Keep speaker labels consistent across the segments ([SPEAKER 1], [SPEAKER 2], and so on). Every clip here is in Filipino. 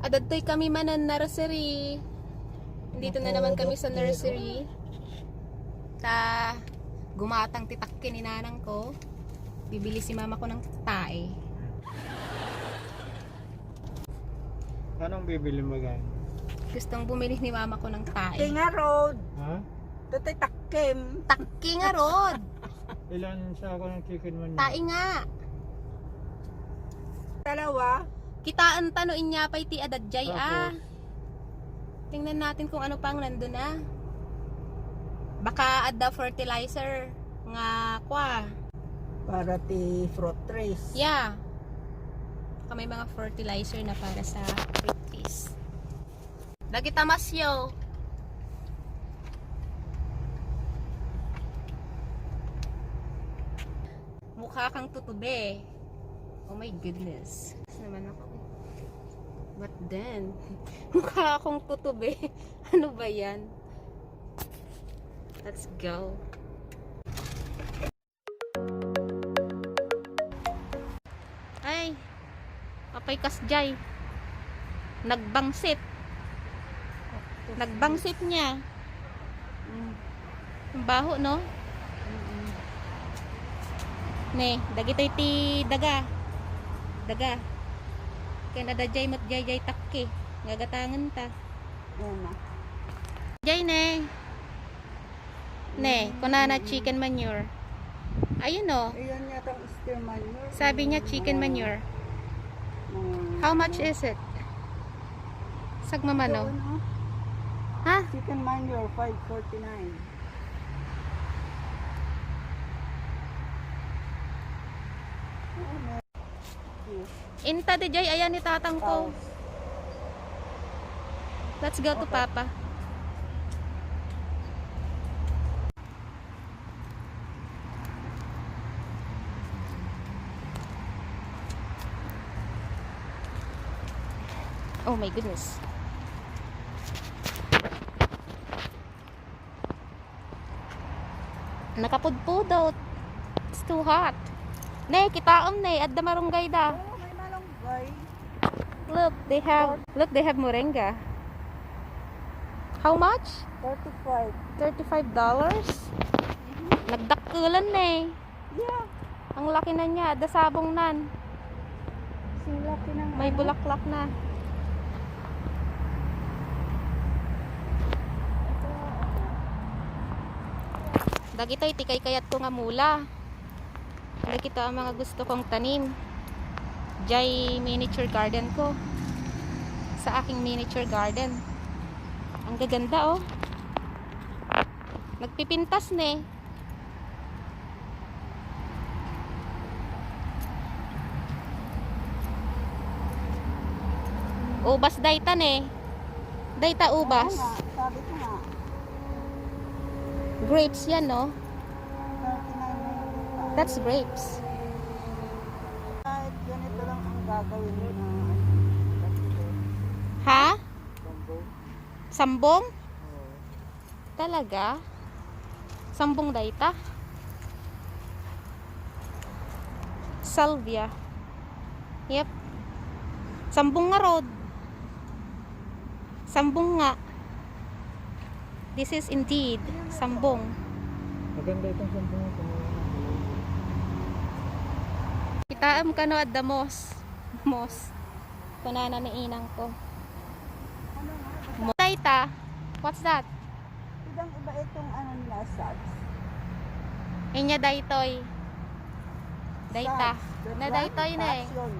[SPEAKER 1] Adadtoy kami manan nursery. Dito na naman kami sa nursery. Gumatang titakkin ni nanang ko. Bibili si mama ko ng tae.
[SPEAKER 2] Anong bibili mo gan?
[SPEAKER 1] Gustong bumili ni mama ko ng tae.
[SPEAKER 3] Tinga road.
[SPEAKER 2] Ha?
[SPEAKER 3] Tutay takkim.
[SPEAKER 1] Takki nga rod.
[SPEAKER 2] Ilan sa ako ng chicken man?
[SPEAKER 1] Tae nga.
[SPEAKER 3] Dalawa.
[SPEAKER 1] Kitaan tanuin niya pa iti adadjay ah.
[SPEAKER 2] Tapos?
[SPEAKER 1] Tingnan natin kung ano pang nandun na. Baka adda fertilizer nga kwa.
[SPEAKER 3] Para ti fruit trees.
[SPEAKER 1] Yeah. Baka may mga fertilizer na para sa fruit trees. Lagi tamasyo. Mukha kang tutube. Oh my goodness. Naman ako. But then, mukha akong tutube. Ano ba yan? Let's go. Ay, papay kasjay. Nagbangsit. Nagbangsit niya. Ang baho, no? Ne, dagitoy ti daga. Daga. Kaya nadajay mat jay takki. Gagatangan ta.
[SPEAKER 3] Una.
[SPEAKER 1] Jay ne. Ne, kunana chicken manure. Ayun oh.
[SPEAKER 3] Ayan yata ang steer manure.
[SPEAKER 1] Sabi niya chicken manure.
[SPEAKER 3] Mga-
[SPEAKER 1] How much is it? Sagmamano.
[SPEAKER 3] Doon, oh.
[SPEAKER 1] Ha?
[SPEAKER 3] Chicken manure, 549.
[SPEAKER 1] Inta di jay ayan ni tatang ko. Let's go to Papa. Oh my goodness. Nakapudpudot. It's too hot. Ne, kitaom ne, adda marunggay da.
[SPEAKER 3] Oh, may malunggay.
[SPEAKER 1] Look, they have moringa. How much?
[SPEAKER 3] 35.
[SPEAKER 1] $35? Nagdakkulan ne.
[SPEAKER 3] Yeah.
[SPEAKER 1] Ang laki na niya, adda sabong nan.
[SPEAKER 3] Sila pinang
[SPEAKER 1] May bulaklak na. Dagito itikay kayat ko nga mula. Dagito ang mga gusto kong tanim. Jay miniature garden ko. Sa aking miniature garden. Ang gaganda oh. Nagpipintas ne. Ubas dayta ne. Dayta ubas.
[SPEAKER 3] Sabi ko nga.
[SPEAKER 1] Grapes yan no.
[SPEAKER 3] 39.
[SPEAKER 1] That's grapes.
[SPEAKER 3] Kahit ganito lang ang gagawin mo na
[SPEAKER 1] Ha?
[SPEAKER 2] Sambo?
[SPEAKER 1] Sambong?
[SPEAKER 2] Oo.
[SPEAKER 1] Talaga? Sambong dayta? Salvia. Yep. Sambong nga road. Sambong nga. This is indeed sambong.
[SPEAKER 2] Maganda itong sambo mo.
[SPEAKER 1] Kitaam ka no at the mos. Mos. Kunana ni inang ko. Dayta. What's that?
[SPEAKER 3] Idang iba itong ano nila, sads.
[SPEAKER 1] Inya daytoy. Dayta.
[SPEAKER 3] Sads.
[SPEAKER 1] Na daytoy na eh.
[SPEAKER 3] Passion.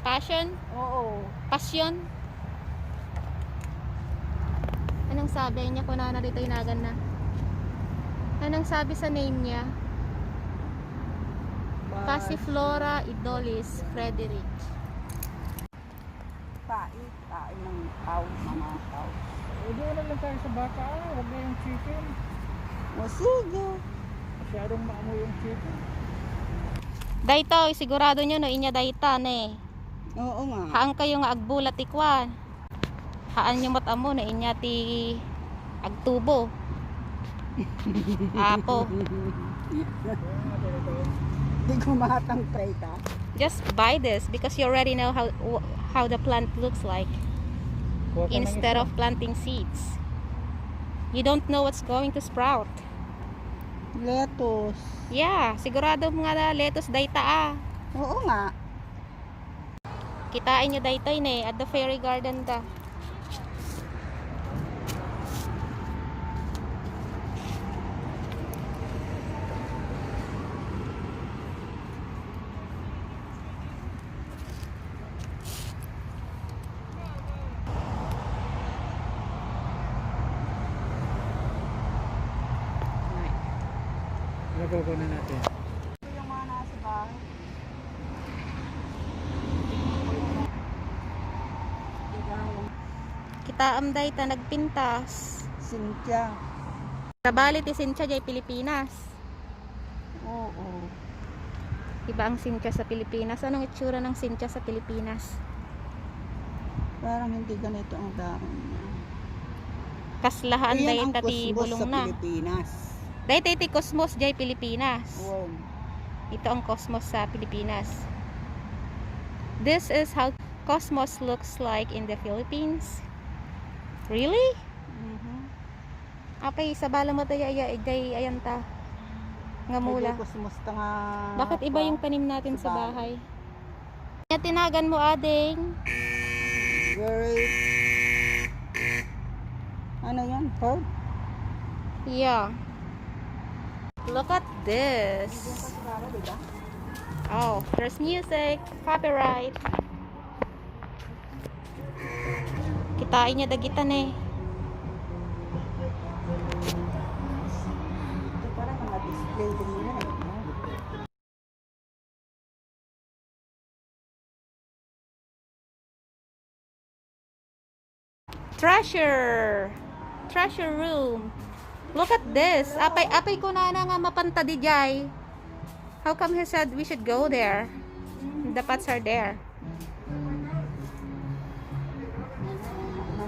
[SPEAKER 1] Passion?
[SPEAKER 3] Oo.
[SPEAKER 1] Passion? Anong sabi niya? Kunana dito inagan na. Anong sabi sa name niya? Passiflora idolis Frederick.
[SPEAKER 3] Kain ng tao, mga tao.
[SPEAKER 2] O doon na lang tayo sa baka. Huwag na yung chicken.
[SPEAKER 3] O sige.
[SPEAKER 2] Masyadong maamoy yung chicken.
[SPEAKER 1] Dayto, sigurado nyo no inya dayta ne.
[SPEAKER 3] Oo nga.
[SPEAKER 1] Haan kayo nga agbulat tikwan. Haan nyo matamo na inya ti agtubo. Apo.
[SPEAKER 3] Di gumatang treta.
[SPEAKER 1] Just buy this because you already know how the plant looks like
[SPEAKER 2] Kuha ka ng
[SPEAKER 1] instead
[SPEAKER 2] isa.
[SPEAKER 1] of planting seeds. You don't know what's going to sprout.
[SPEAKER 3] Lettuce.
[SPEAKER 1] Yeah, sigurado mga lettuce dayta ah.
[SPEAKER 3] Oo nga.
[SPEAKER 1] Kitain nyo daytoy ne at the fairy garden da.
[SPEAKER 2] Ano kukunin natin?
[SPEAKER 3] Ito yung mga nasa bahay.
[SPEAKER 1] Kitaam dayta nagpintas.
[SPEAKER 3] Cynthia.
[SPEAKER 1] Kabali ti Cynthia jay Pilipinas.
[SPEAKER 3] Oo.
[SPEAKER 1] Iba ang Cynthia sa Pilipinas. Anong itsura ng Cynthia sa Pilipinas?
[SPEAKER 3] Parang hindi ganito ang dahon niya.
[SPEAKER 1] Kaslahaan
[SPEAKER 3] Ayan ang
[SPEAKER 1] dayta ti
[SPEAKER 3] kusbos
[SPEAKER 1] bulong
[SPEAKER 3] sa
[SPEAKER 1] na.
[SPEAKER 3] Pilipinas.
[SPEAKER 1] Dayta ti Cosmos jay Pilipinas.
[SPEAKER 3] Wow.
[SPEAKER 1] Ito ang cosmos sa Pilipinas. This is how cosmos looks like in the Philippines. Really?
[SPEAKER 3] Mhm.
[SPEAKER 1] Apay sa bala mo tayo ayan ta. Nga mula.
[SPEAKER 3] Hindi kusmusta nga.
[SPEAKER 1] Bakit iba yung tanim natin sa
[SPEAKER 3] sa
[SPEAKER 1] bahay? Kaya tinagan mo ading.
[SPEAKER 3] Very... Ano yan? Herb?
[SPEAKER 1] Yeah. Look at this.
[SPEAKER 3] Diba?
[SPEAKER 1] Oh, there's music. Copyright. Kitain niya dagitan eh.
[SPEAKER 3] Ito parang mga display din nila eh.
[SPEAKER 1] Treasure room. Look at this. Apay ko na nga mapanta di jay. How come he said we should go there? The pots are there.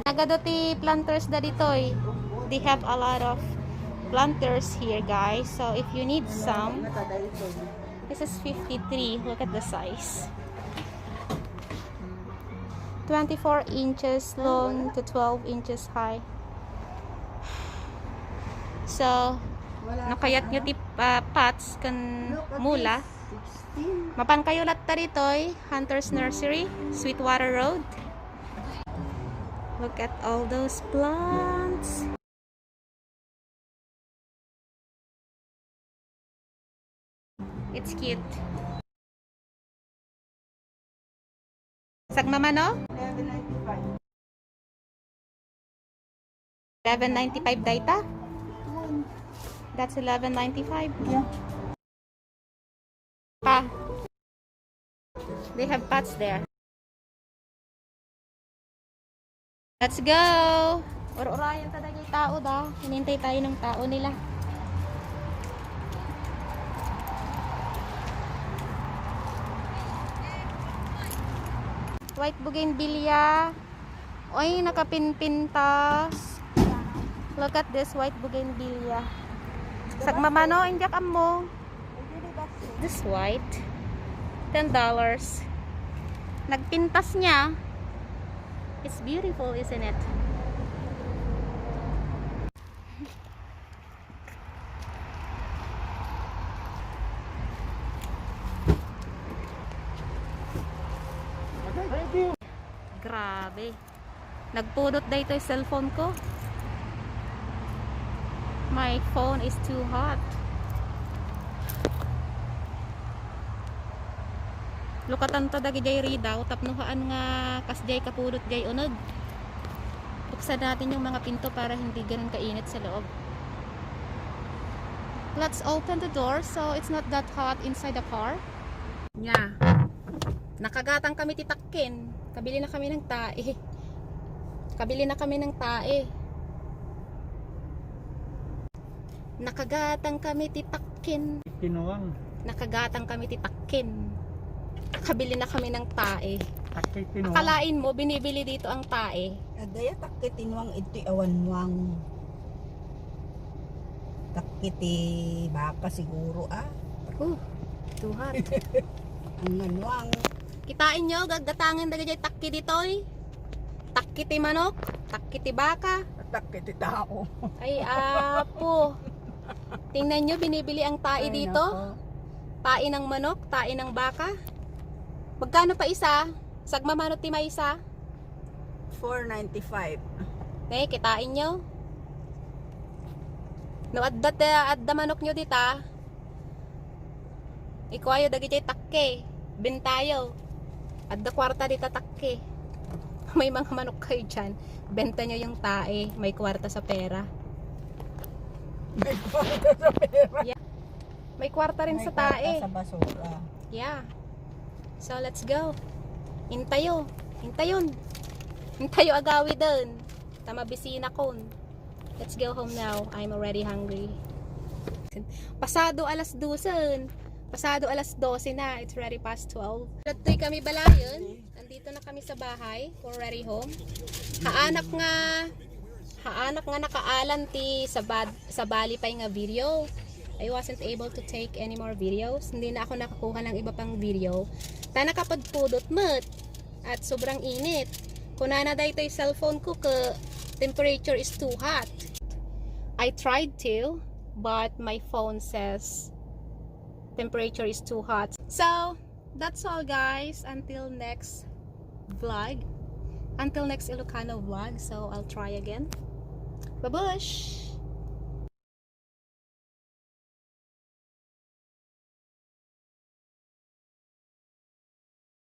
[SPEAKER 1] Nagadoti planters da ditoy. They have a lot of planters here, guys. So if you need some, this is 53. Look at the size. 24 inches long to 12 inches high. So, nakayat nyo ti pots kan mula.
[SPEAKER 3] 16.
[SPEAKER 1] Mapan kayo latta ditoy, Hunter's Nursery, Sweetwater Road. Look at all those plants. It's cute. Sagmama no?
[SPEAKER 3] 1195.
[SPEAKER 1] 11.95 data? That's 11.95.
[SPEAKER 3] Yeah.
[SPEAKER 1] Pa. They have pots there. Let's go! Ur-urayan talaga yung tao da. Hinintay tayo ng tao nila. White bougainvillea. Oy, nakapinpintas. Look at this white bougainvillea. Sagmamano, injak mo. This white. $10. Nagpintas niya. It's beautiful, isn't it?
[SPEAKER 2] Thank you.
[SPEAKER 1] Grabe. Nagpudot na ito yung cellphone ko. My phone is too hot. Lukatan to dagi jay ridaw tapnuhaan nga kasjay kapudot jay unod. Buksan natin yung mga pinto para hindi ganun kainit sa loob. Let's open the door so it's not that hot inside the car. Yeah. Nakagatang kami titakin. Kabili na kami ng tae. Kabili na kami ng tae. Nakagatang kami titakin.
[SPEAKER 2] Tinuwang.
[SPEAKER 1] Nakagatang kami titakin. Kabili na kami ng tae.
[SPEAKER 2] Takay tinuwang.
[SPEAKER 1] Akalain mo, binibili dito ang tae.
[SPEAKER 3] Adaya takit tinwang ito'y awanwang. Takiti baka siguro ah.
[SPEAKER 1] Too hot.
[SPEAKER 3] Ang nanwang.
[SPEAKER 1] Kitain nyo, gagdatangan daga jay takki ditoy. Takki ti manok, takki ti baka.
[SPEAKER 3] Takit tao.
[SPEAKER 1] Ay, apo. Tingnan nyo, binibili ang tae
[SPEAKER 3] Ay,
[SPEAKER 1] dito.
[SPEAKER 3] nako.
[SPEAKER 1] Tae ng manok, tae ng baka. Magkano pa isa? Sagmamanot ti may isa?
[SPEAKER 3] 495.
[SPEAKER 1] Kitain nyo. No, adda manok nyo dita. Ikaw ayo dagi jay takke. Bentayo. Adda kwarta dita takke. May mga manok kayo dyan. Benta nyo yung tae. May kwarta sa pera.
[SPEAKER 3] May kwarta sa pera.
[SPEAKER 1] May kwarta rin
[SPEAKER 3] May
[SPEAKER 1] sa
[SPEAKER 3] kwarta
[SPEAKER 1] tae.
[SPEAKER 3] sa basura.
[SPEAKER 1] Yeah. So, let's go. Hintayo. Hintayon. Hintayo agawi dun. Tamabisina kon. Let's go home now. I'm already hungry. Pasado alas 12. Pasado alas 12 na. It's already past 12. Datoy kami balayon. Andito na kami sa bahay. We're already home. Haanak nga nakaalan ti sa bali pa nga video. I wasn't able to take any more videos. Hindi na ako nakakuha ng iba pang video. Ta nakapagpudot mat. At sobrang init. Kunana da ito yung cellphone ko ka temperature is too hot. I tried to, but my phone says temperature is too hot. So, that's all guys. Until next vlog. Until next Ilocano vlog. So, I'll try again. Babush!